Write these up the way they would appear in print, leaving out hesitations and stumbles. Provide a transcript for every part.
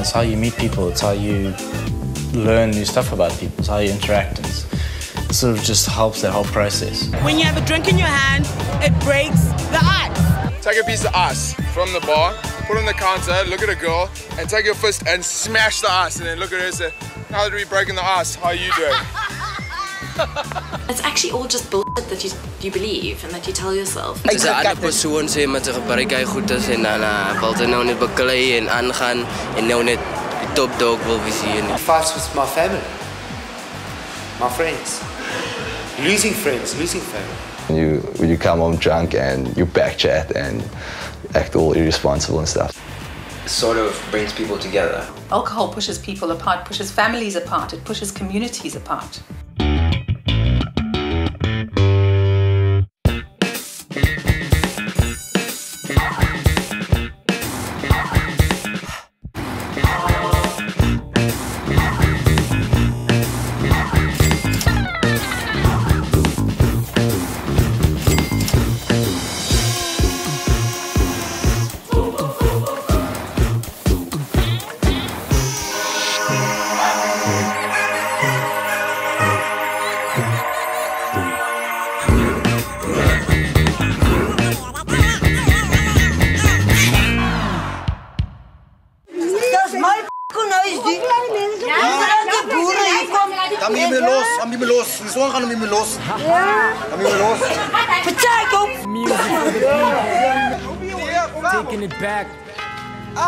It's how you meet people, it's how you learn new stuff about people, it's how you interact. And it sort of just helps that whole process. When you have a drink in your hand, it breaks the ice. Take a piece of ice from the bar, put it on the counter, look at a girl, and take your fist and smash the ice, and then look at her and say, "How did we break in the ice? How are you doing?" It's actually all just bullshit that you believe and that you tell yourself. Dis 'n ander persoon sê met 'n gebruik hy goed is en dan wil hy nou net beklei en aangaan en nou net die top dog wil wees hier. I fight with my family, my friends. Losing friends, losing family. When you come home drunk and you backchat and act all irresponsible and stuff. It sort of brings people together. Alcohol pushes people apart, pushes families apart, it pushes communities apart. Gaan niet meer los. Die zon gaat niet meer los. Gaan niet meer los. Taking it back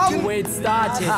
to where it started.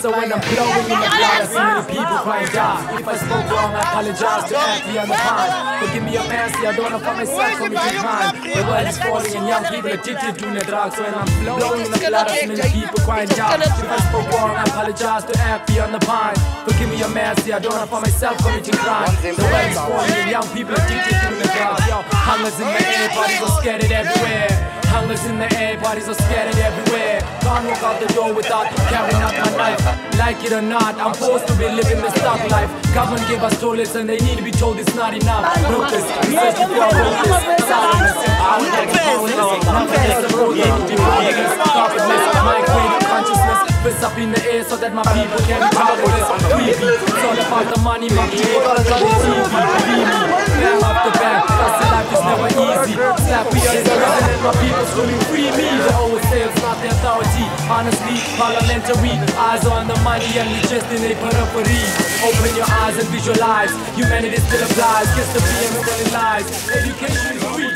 So when I'm blowing in the blood, I see many people crying down. If I spoke wrong, I apologize to every other time. Forgive me, I'm nasty, I don't know for myself for me to crime. The world is falling and young people addicted to the drugs. So when I'm blowing in the blood, I see many people crying down. If I spoke wrong, I apologize to every other time. Forgive me, I'm nasty, I don't know for myself for me to crime. The world is falling and young people addicted to the drugs. Yo, hunger's in the air, bodies are scattered everywhere. Hunger's in the air, bodies are scattered everywhere. Can't walk out the door without carrying out my knife. Like it or not, I'm forced to be living the stuck life. Government gave us toilets and they need to be told it's not enough. Ruthless, we searching for a ruthless. Silence, powerless, powerless. Nothing is a road, they need to be powerless. Profitless, my creative consciousness. Fists up in the air so that my people can be powerless. Creepy, it's all about the money, my people. All about the TV, believe me. Bam up the back, cause the life is never easy. Slappy on the resin and my people screaming free me. They always say it's not the authority. Honestly, parliamentary. Eyes on the money and we just in a periphery. Open your eyes and visualize. Humanity still applies. Kiss the PM and telling lies. Education is free.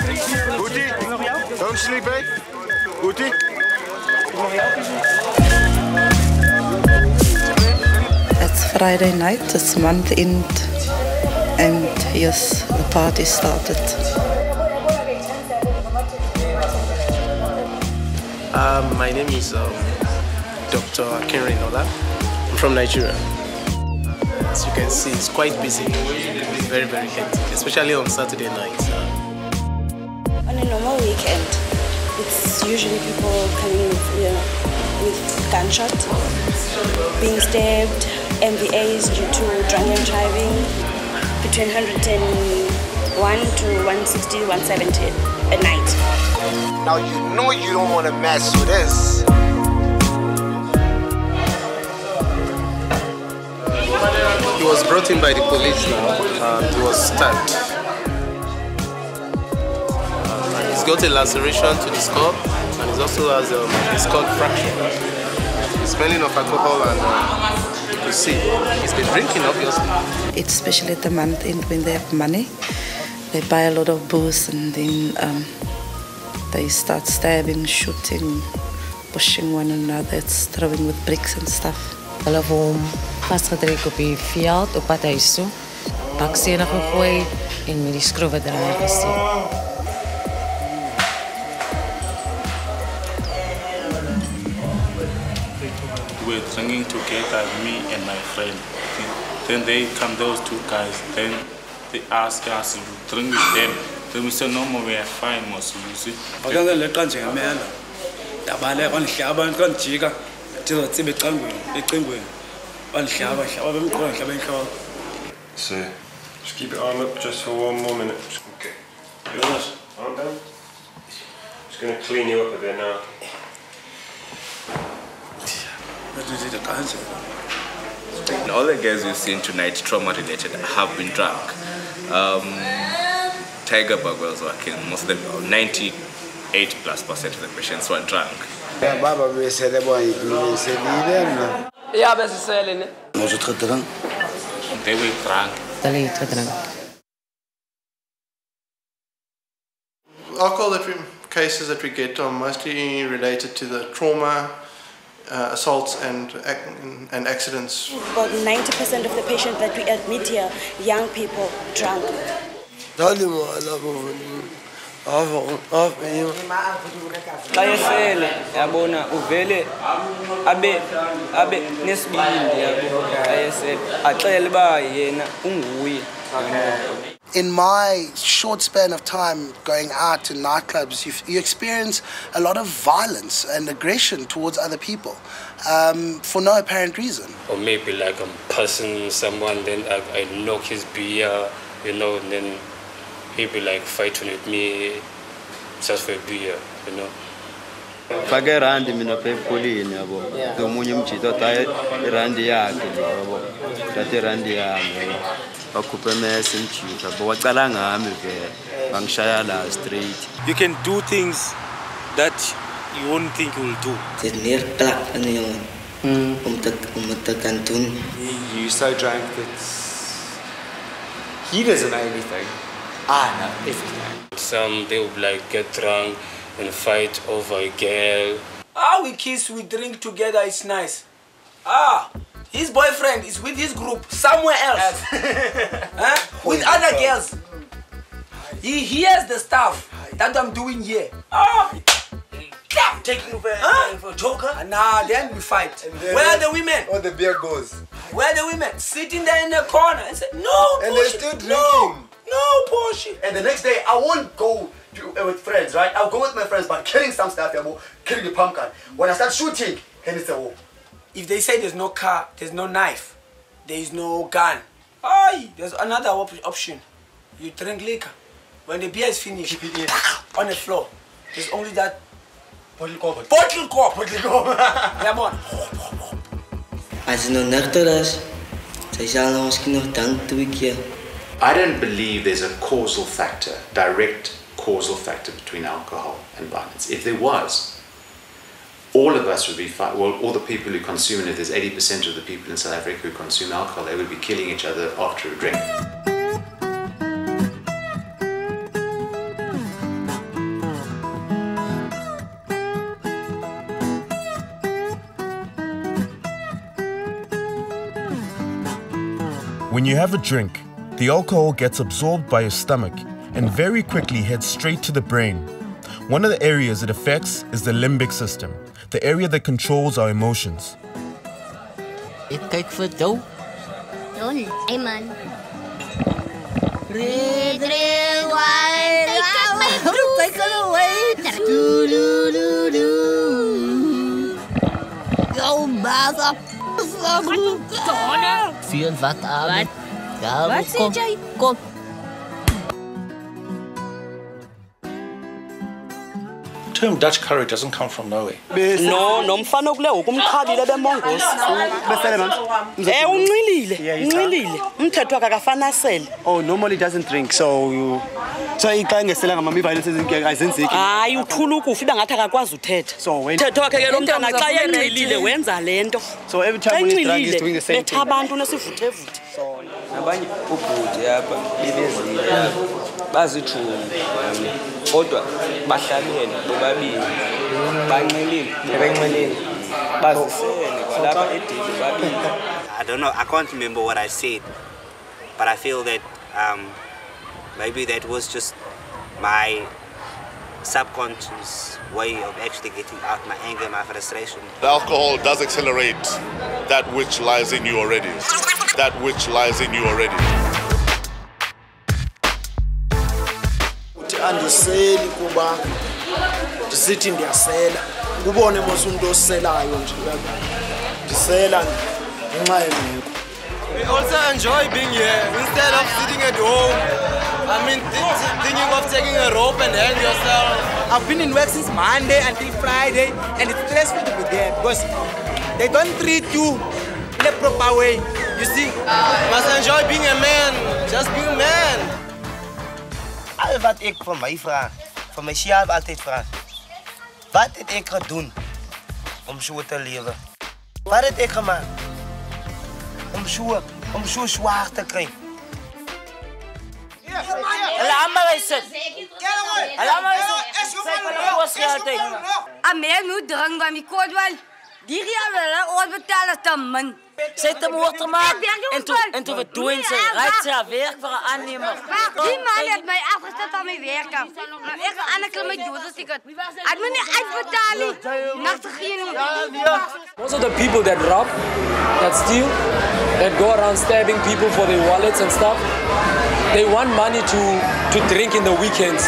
Goetie, don't sleep, eh? Goetie. It's Friday night, it's month end, and yes, the party started. My name is Dr. Kenry Nola. I'm from Nigeria. As you can see, it's quite busy. It's very, very hectic, especially on Saturday nights. On a normal weekend, it's usually people coming with gunshot, being stabbed, MVAs due to drunken driving, between 101 to 160, 170 a night. Now you know you don't want to mess with this. He was brought in by the police now and he was stabbed. He's got a laceration to the skull and he also has a skull fracture. He's smelling of alcohol and you can see he's been drinking obviously. It's especially at the month end when they have money. They buy a lot of booze and then they start stabbing, shooting, pushing one another, it's throwing with bricks and stuff. Hulle het hom vasgedruk op die veld op pad huis toe, bakstene gegooi en met die skroewedraaier gesteek. We were drinking together, me and my friend. Then they come, those two guys, then they ask us if we drink with them. Then we said, no more, we are fine, most you see. So, just keep your arm up just for 1 more minute. Okay. You on this? Arm down. Just going to clean you up a bit now. All the guys we've seen tonight, trauma-related, have been drunk. Tiger Bagwell's working, most of them, 98+% of the patients were drunk. Yeah, they were drunk. Alcohol cases that we get are mostly related to the trauma, assaults and accidents. About 90% of the patients that we admit here, young people, drunk. In my short span of time going out to nightclubs, you experience a lot of violence and aggression towards other people for no apparent reason. Or maybe like I'm passing someone, then I knock his beer, you know, and then he'll be like fighting with me just for a beer, you know. Fake randi mina pe polini yabo. Domunye mchito taye randi yakhe yabo. Tathi randi yami. Bakhuphe mess mchito. Bawacala ngami vele. Bangishaya la straight. You can do things that you wouldn't think you will do. You're so drunk that he doesn't know anything. I know everything. Some they would like get drunk and fight over a girl. We kiss, we drink together, it's nice. His boyfriend is with his group somewhere else. With other girls. He hears the stuff that I'm doing here. Taking you for a joker? Nah, then we fight. Where are the women? Or the beer goes. Where are the women? Sitting there in the corner and say, no, and they're still drinking. No, Porsche. And the next day, I won't go with friends, right? I'll go with my friends, but killing some stuff, killing the pumpkin. When I start shooting, then it's a war. If they say there's no car, there's no knife, there is no gun, there's another option. You drink liquor. When the beer is finished, keep it on the floor. There's only that bottle cork. Bottle cork. Yeah, man. Als nog nuchter is, zij zal misschien nog dank toe keer. I don't believe there's a causal factor, direct causal factor between alcohol and violence. If there was, all of us would be all the people who consume it. If there's 80% of the people in South Africa who consume alcohol, they would be killing each other after a drink. When you have a drink, the alcohol gets absorbed by your stomach and very quickly heads straight to the brain. One of the areas it affects is the limbic system, the area that controls our emotions. Kijk vir jou. Hey man. Red, white, take it away. Yo, massa. Feel wat aan. Wat sê jy? Kom. The term Dutch curry doesn't come from nowhere. No, nomfana kule ukumqhabile bemongozi. Unxilile. Umthetho akafana sele. Oh, normally doesn't drink, so xa ngesela ngamama violence ayizenzeki. Hayi uthula ukufa iba ngathi akakwazi uthetha. So when Thetho wakhe ke lo mntana xa yenxilile wenza lento. So every time when he's drunk he's doing the same thing. Betha abantu nesivuthe-vuthe. Nabanye ubhuti apha bebezile bazithuma kodwa bahlalene bobabili banxilile bazisene kwalapha edini babili. I don't know, I can't remember what I said, but I feel that maybe that was just my subconscious way of actually getting out my anger, my frustration. The alcohol does accelerate that which lies in you already. That which lies in you already. Andiseli kuba ndisithi ndiyasela ubone mos umuntu oselayo nje ndisela ngenxa yemeko. We also enjoy being here instead of sitting at home. I mean, thinking of taking a rope and hang yourself. I've been in work since Monday until Friday, and it's stressful to be there because They don't treat you in a proper way. You see? Must enjoy being a man. Just being a man. Al wat ik van mij vraag, van mijn chef altijd vraag. Wat heb ik gedaan om zo te leven? Wat heb ik gemaakt om zo zwaar te krijgen? Laat maar eens zitten. Laat maar eens zitten. A man moet drank van mijn koud wel. Die gaan wel betalen te man. Zet hem hoort te maken en toen we doen ze, rijdt ze haar werk voor een aannemer. Die man heeft mij afgezet van mijn werk. Maar ik ga aan de doen, dus ik het. Ik moet niet uitbetalen. Nacht te gaan. Most of the people that rob, that steal, that go around stabbing people for their wallets and stuff, they want money to drink in the weekends.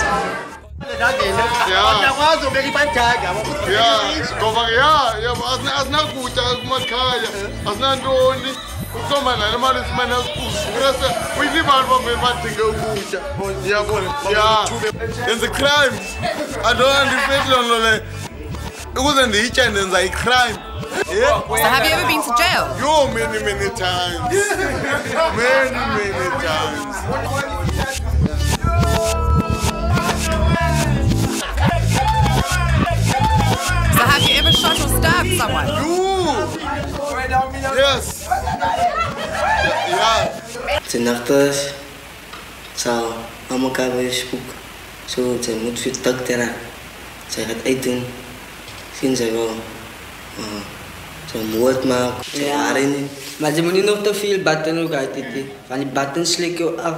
It's a crime. I don't understand. It wasn't the each and it's a crime. Yeah. So have you ever been to jail? Yo, many times. Many times. So have you ever shot or stabbed someone? Yes. Yeah. S'nachts zou mama elkaar weer spook. Zo, ze moet veel tak teraan. Zij gaat eten. Zien zij wel. Ze moord maken. Ze haren niet. Maar ze moet niet nog te veel batten ook uit eten. Van die batten slik je af.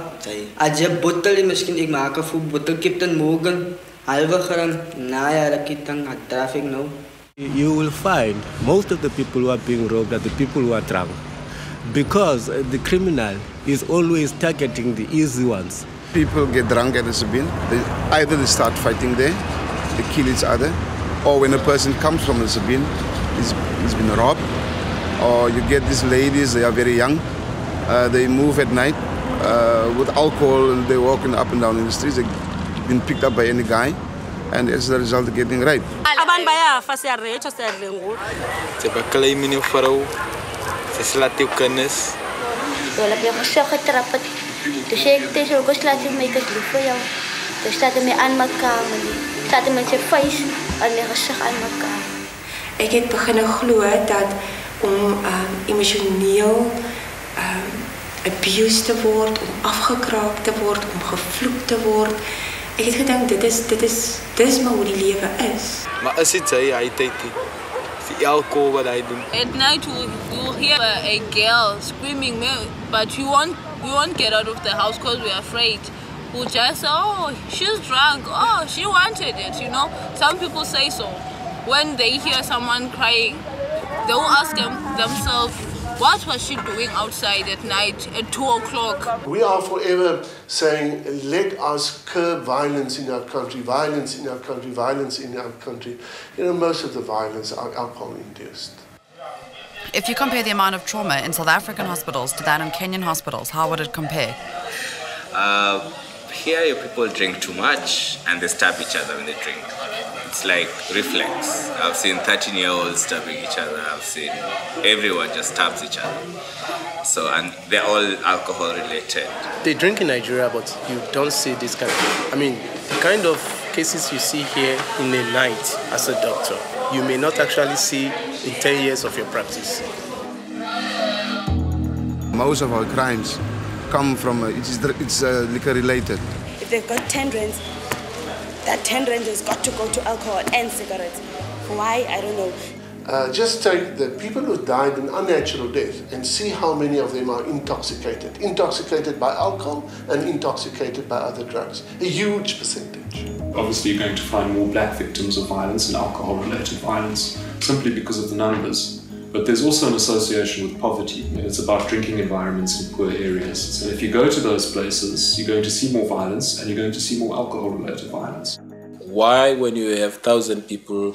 Als je botel misschien ik maken voor botel kipten mogen. Halve gram. Nou ja, dat ik dan traffic nou. You will find most of the people who are being robbed are the people who are drunk. Because the criminal is always targeting the easy ones. People get drunk at the Sabine. Either they start fighting there, they kill each other, or when a person comes from the Sabine, he's been robbed. Or you get these ladies, they are very young, they move at night with alcohol and they're walking up and down in the streets. They've been picked up by any guy, and as a result, they're getting raped. Ze baklei meneer vrouw, ze slaat uw kennis. Toen heb je gezegd getrapt. Toen zei ik tegen jou, slaat je mij lief voor jou. Toen staat hij mij aan elkaar, staat hij met zijn face en mijn gezicht aan elkaar. Ik heb beginnen geloven dat om emotioneel abused te worden, om afgekraakt te worden, om gevloekt te worden. Ik heb gedacht, dit is maar hoe die leven is. Maar als het zei, hij deed het. Die alcohol wat hij doet. At night we will hear a girl screaming, but we won't get out of the house because we're afraid. We'll just say, oh, she's drunk, oh, she wanted it, you know. Some people say so. When they hear someone crying, they will ask themselves, what was she doing outside at night at 2 o'clock? We are forever saying, let us curb violence in our country, violence in our country, violence in our country. You know, most of the violence are alcohol-induced. If you compare the amount of trauma in South African hospitals to that in Kenyan hospitals, how would it compare? Here people drink too much and they stab each other when they drink. It's like reflex. I've seen 13-year-olds stabbing each other. I've seen everyone just stabs each other. So, and they're all alcohol related. They drink in Nigeria, but you don't see this kind of, the kind of cases you see here in a night as a doctor, you may not actually see in 10 years of your practice. Most of our crimes come from, it's liquor related. If they've got 10 rands, that 10 rands has got to go to alcohol and cigarettes. Why? I don't know. Just take the people who died an unnatural death and see how many of them are intoxicated. Intoxicated by alcohol and intoxicated by other drugs. A huge percentage. Obviously you're going to find more black victims of violence and alcohol-related violence simply because of the numbers. But there's also an association with poverty, and it's about drinking environments in poor areas. So if you go to those places, you're going to see more violence and you're going to see more alcohol-related violence. Why, when you have 1,000 people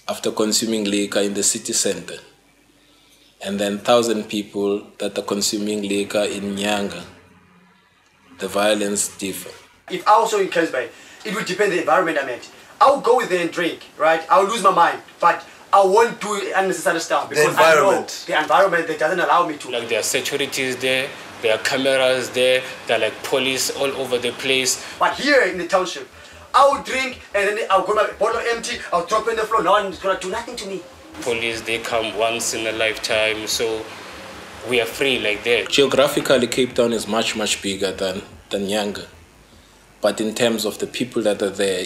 after consuming liquor in the city center, and then 1,000 people that are consuming liquor in Nyanga, the violence differ? If I was so in Kesbay, it would depend on the environment I'm at. I'll go there and drink, right? I'll lose my mind, but I won't do unnecessary stuff because the environment. I know the environment that doesn't allow me to. Like there are securities there, there are cameras there, there are like police all over the place. But here in the township, I will drink and then I'll go my bottle empty, I'll drop in the floor, no one's gonna do nothing to me. Police, they come once in a lifetime, so we are free like that. Geographically, Cape Town is much, much bigger than Nyanga. But in terms of the people that are there,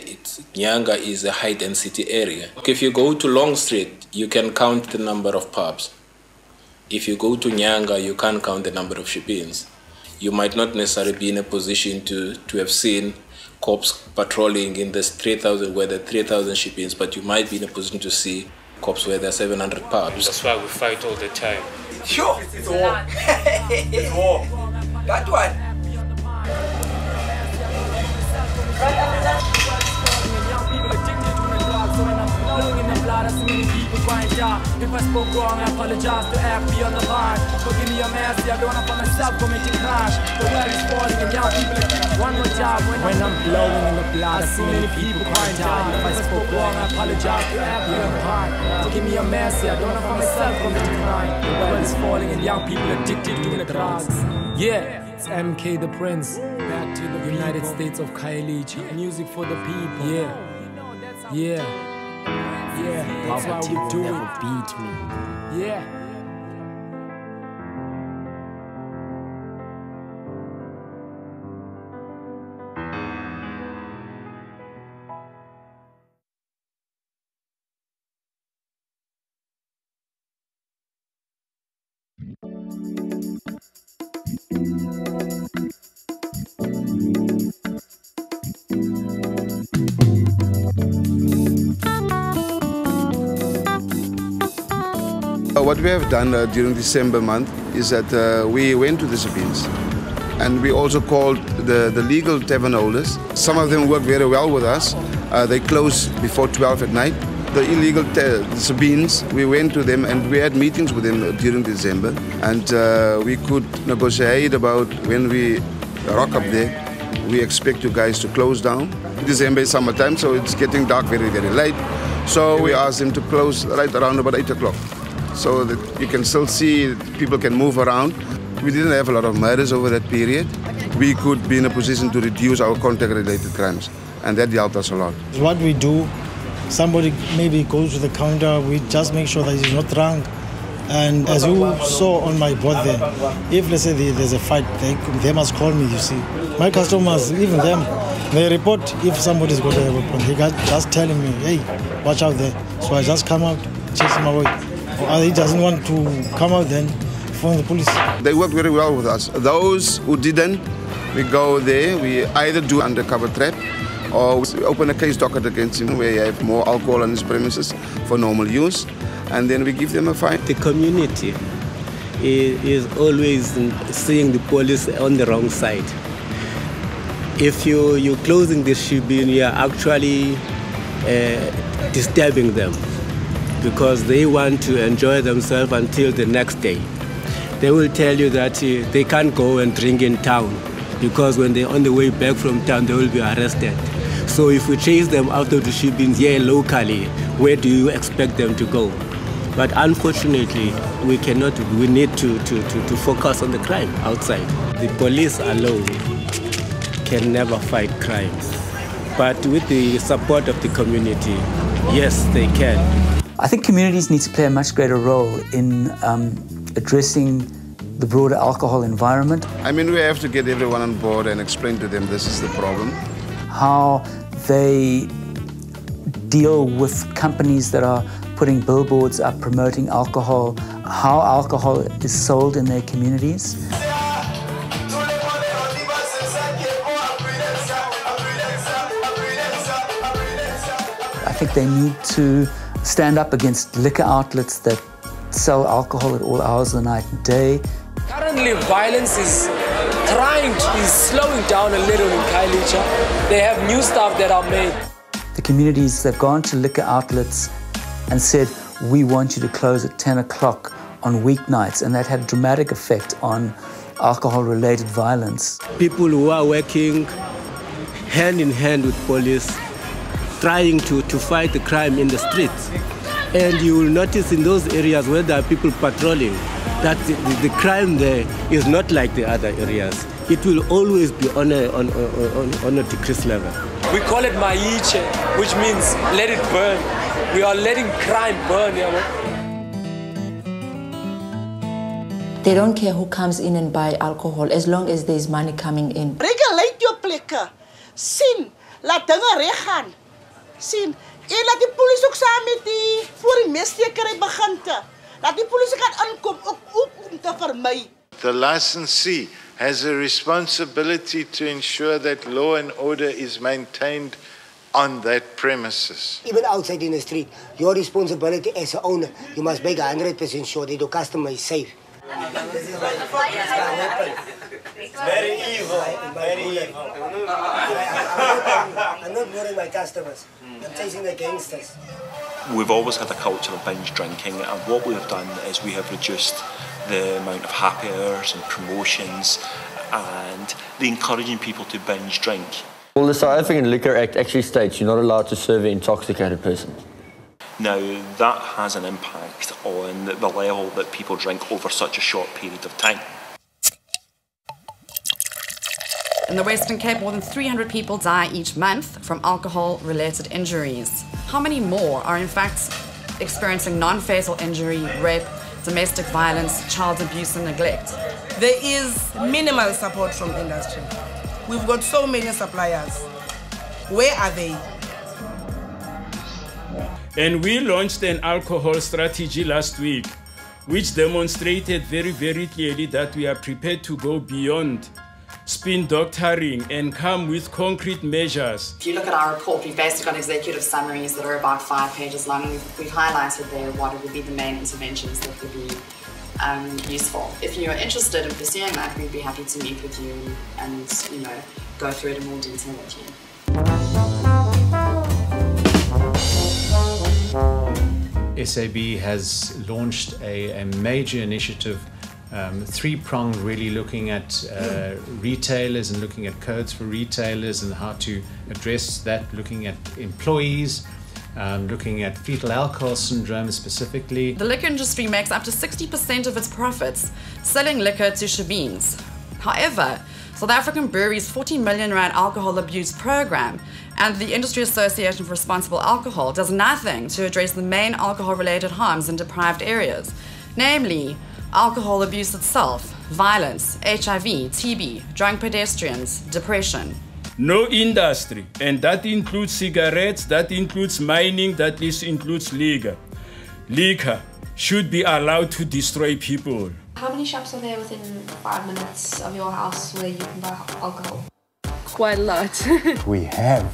Nyanga is a high-density area. If you go to Long Street, you can count the number of pubs. If you go to Nyanga, you can't count the number of ship-ins. You might not necessarily be in a position to have seen cops patrolling in this 3,000, where there are 3,000 ship-ins, but you might be in a position to see cops where there are 700 pubs. That's why we fight all the time. Sure, it's war. It's war. That one. If I spoke wrong, I apologize to act beyond the line. Forgive me, I'm nasty, I don't want to find myself committing crimes. The world is falling and young people are one more time. When I'm blowing in the blood, I see many people crying down. If I spoke wrong, I apologize to act beyond the line. Forgive me, I'm nasty, I don't want to find myself committing crime. The world is falling and young people are addicted to the drugs. Yeah, it's MK the Prince. Back to the United States of Kailija. Music for the people. Yeah, yeah. Yeah, that's why we do it. Beat me. Yeah. What we have done during December month is that we went to the Sabines and we also called the legal tavern holders. Some of them work very well with us. They close before 12 at night. The illegal Sabines, we went to them and we had meetings with them during December, and we could negotiate about when we rock up there. We expect you guys to close down. December is summertime, so it's getting dark very, very late. So we asked them to close right around about 8 o'clock. So that you can still see people can move around. We didn't have a lot of murders over that period. We could be in a position to reduce our contact-related crimes, and that helped us a lot. What we do, somebody maybe goes to the counter, we just make sure that he's not drunk. And as you saw on my board there, if let's say there's a fight, they must call me, you see. My customers, even them, they report if somebody's got a weapon. They got just telling me, hey, watch out there. So I just come out, chase him away. Or he doesn't want to come out, then phone the police. They work very well with us. Those who didn't, we go there, we either do undercover trap or we open a case docket against him where you have more alcohol on his premises for normal use, and then we give them a fine. The community is always seeing the police on the wrong side. If you're closing the ship-in, you're actually disturbing them, because they want to enjoy themselves until the next day. They will tell you that they can't go and drink in town, because when they're on the way back from town, they will be arrested. So if we chase them out of the ship-ins here locally, where do you expect them to go? But unfortunately, we cannot. We need to focus on the crime outside. The police alone can never fight crime. But with the support of the community, yes, they can. I think communities need to play a much greater role in addressing the broader alcohol environment. I mean, we have to get everyone on board and explain to them this is the problem. How they deal with companies that are putting billboards up promoting alcohol, how alcohol is sold in their communities. I think they need to stand up against liquor outlets that sell alcohol at all hours of the night and day. Currently, violence is slowing down a little in Kailija. They have new stuff that are made. The communities that have gone to liquor outlets and said, we want you to close at 10 o'clock on weeknights, and that had a dramatic effect on alcohol-related violence. People who are working hand in hand with police, trying to fight the crime in the streets. And you will notice in those areas where there are people patrolling that the crime there is not like the other areas. It will always be on a decreased level. We call it maiche, which means let it burn. We are letting crime burn. They don't care who comes in and buy alcohol as long as there's money coming in. Regulate your plekke. Sien, laat dinge reg gaan. Sien, en laat die polisie ook saam met die voor die messtekery begin te. Laat die polisie kan inkom ook om te vermy. The licensee has a responsibility to ensure that law and order is maintained on that premises. Even outside in the street, your responsibility as an owner, you must make 100% sure that your customer is safe. It's very evil, very evil. I'm not worrying my customers. I'm chasing the gangsters. We've always had a culture of binge drinking, and what we've done is we have reduced the amount of happy hours and promotions and the encouraging people to binge drink. Well, the South African Liquor Act actually states you're not allowed to serve an intoxicated person. Now, that has an impact on the level that people drink over such a short period of time. In the Western Cape, more than 300 people die each month from alcohol-related injuries. How many more are in fact experiencing non-fatal injury, rape, domestic violence, child abuse and neglect? There is minimal support from industry. We've got so many suppliers. Where are they? And we launched an alcohol strategy last week, which demonstrated very, very clearly that we are prepared to go beyond spin doctoring and come with concrete measures. If you look at our report, we've based it on executive summaries that are about 5 pages long. We've highlighted there what would be the main interventions that would be useful. If you're interested in pursuing that, we'd be happy to meet with you and go through it in more detail with you. SAB has launched a major initiative, three-pronged, really looking at retailers and looking at codes for retailers and how to address that, looking at employees, looking at fetal alcohol syndrome specifically. The liquor industry makes up to 60% of its profits selling liquor to shebeens. However, South African Breweries' 40 million rand alcohol abuse program and the Industry Association for Responsible Alcohol does nothing to address the main alcohol-related harms in deprived areas, namely alcohol abuse itself, violence, HIV, TB, drunk pedestrians, depression. No industry, and that includes cigarettes, that includes mining, that includes liquor. Liquor should be allowed to destroy people. How many shops are there within 5 minutes of your house where you can buy alcohol? Quite a lot. We have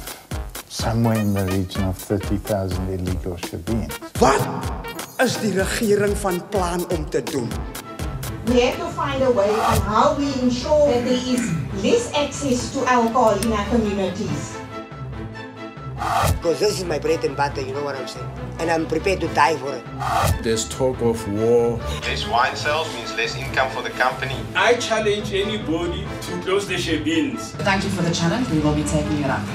somewhere in the region of 30,000 illegal shebeens. Wat is die regering van plan om te doen? We have to find a way on how we ensure that there is less access to alcohol in our communities. Because this is my bread and butter, you know what I'm saying? And I'm prepared to die for it. There's talk of war. Less wine sales means less income for the company. I challenge anybody to close the shebeens. Thank you for the challenge. We will be taking it up.